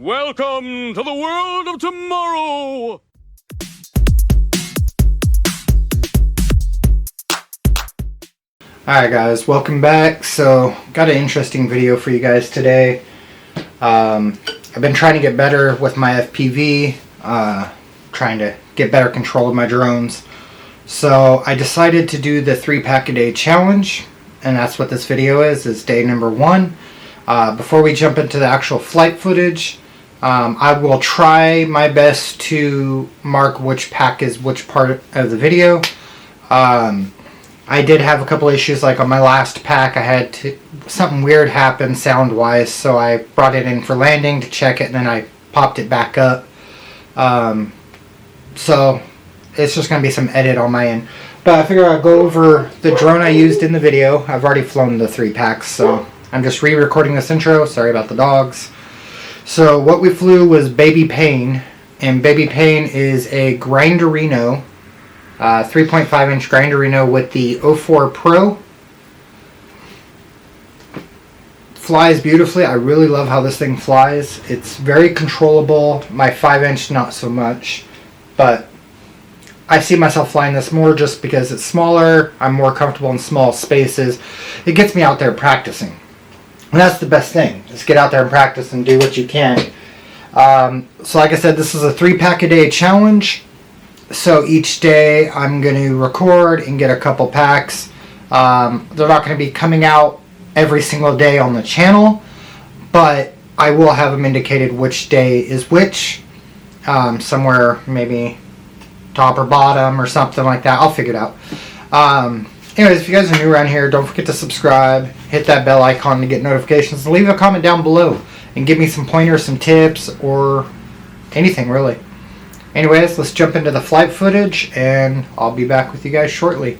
Welcome to the world of tomorrow! Alright guys, welcome back. So, got an interesting video for you guys today. I've been trying to get better with my FPV, trying to get better control of my drones. So, I decided to do the 3-pack-a-day challenge, and that's what this video is day number 1. Before we jump into the actual flight footage, I will try my best to mark which pack is which part of the video. I did have a couple issues, like on my last pack I had something weird happen sound wise, so I brought it in for landing to check it and then I popped it back up. So it's just going to be some edit on my end. But I figure I'll go over the drone I used in the video. I've already flown the 3 packs, so I'm just re-recording this intro. Sorry about the dogs. So what we flew was Baby Pain, and Baby Pain is a Grinderino, 3.5 inch Grinderino with the 04 Pro. Flies beautifully. I really love how this thing flies. It's very controllable. My 5 inch not so much, but I see myself flying this more just because it's smaller. I'm more comfortable in small spaces. It gets me out there practicing. And that's the best thing. Just get out there and practice and do what you can. So like I said, this is a 3-pack-a-day challenge. So each day I'm going to record and get a couple packs. They're not going to be coming out every single day on the channel, but I will have them indicated which day is which. Somewhere maybe top or bottom or something like that. I'll figure it out. Anyways, if you guys are new around here, don't forget to subscribe, hit that bell icon to get notifications, and leave a comment down below and give me some pointers, some tips, or anything really. Anyways, let's jump into the flight footage and I'll be back with you guys shortly.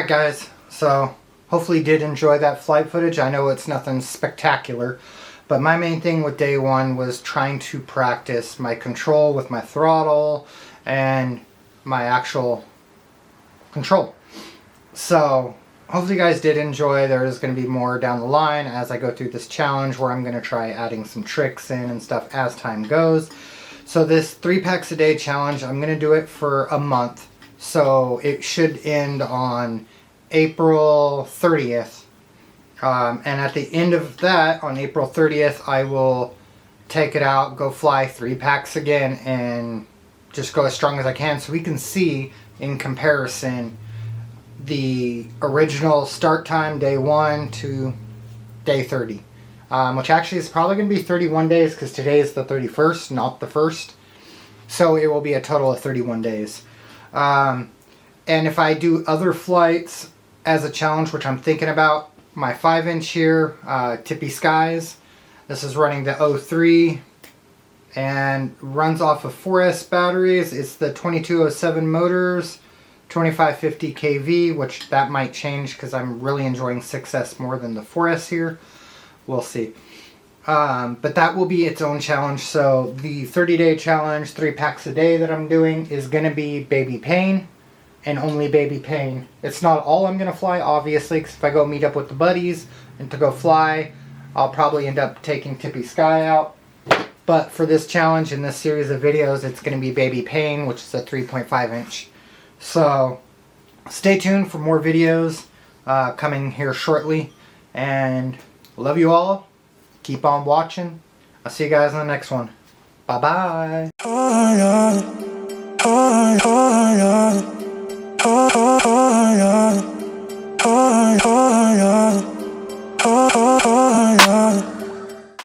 Alright guys, so hopefully you did enjoy that flight footage. I know it's nothing spectacular, but my main thing with day one was trying to practice my control with my throttle and my actual control. So hopefully you guys did enjoy. There is going to be more down the line as I go through this challenge where I'm going to try adding some tricks in and stuff as time goes. So this 3 packs a day challenge, I'm going to do it for a month. So it should end on April 30th. And at the end of that, on April 30th, I will take it out, go fly 3 packs again, and just go as strong as I can so we can see in comparison the original start time, day 1 to day 30. Which actually is probably going to be 31 days because today is the 31st, not the 1st. So it will be a total of 31 days. And if I do other flights as a challenge, which I'm thinking about, my 5-inch here, Tippy Skies. This is running the 03 and runs off of 4S batteries. It's the 2207 motors, 2550 kV, which that might change because I'm really enjoying 6S more than the 4S here. We'll see. But that will be its own challenge. So the 30-day challenge, 3 packs a day that I'm doing is going to be Baby Pain. And only Baby Pain. It's not all I'm going to fly, obviously, because if I go meet up with the buddies and to go fly, I'll probably end up taking Tippy Sky out. But for this challenge in this series of videos, it's going to be Baby Pain, which is a 3.5 inch. So stay tuned for more videos coming here shortly. And love you all. Keep on watching. I'll see you guys in the next one. Bye-bye.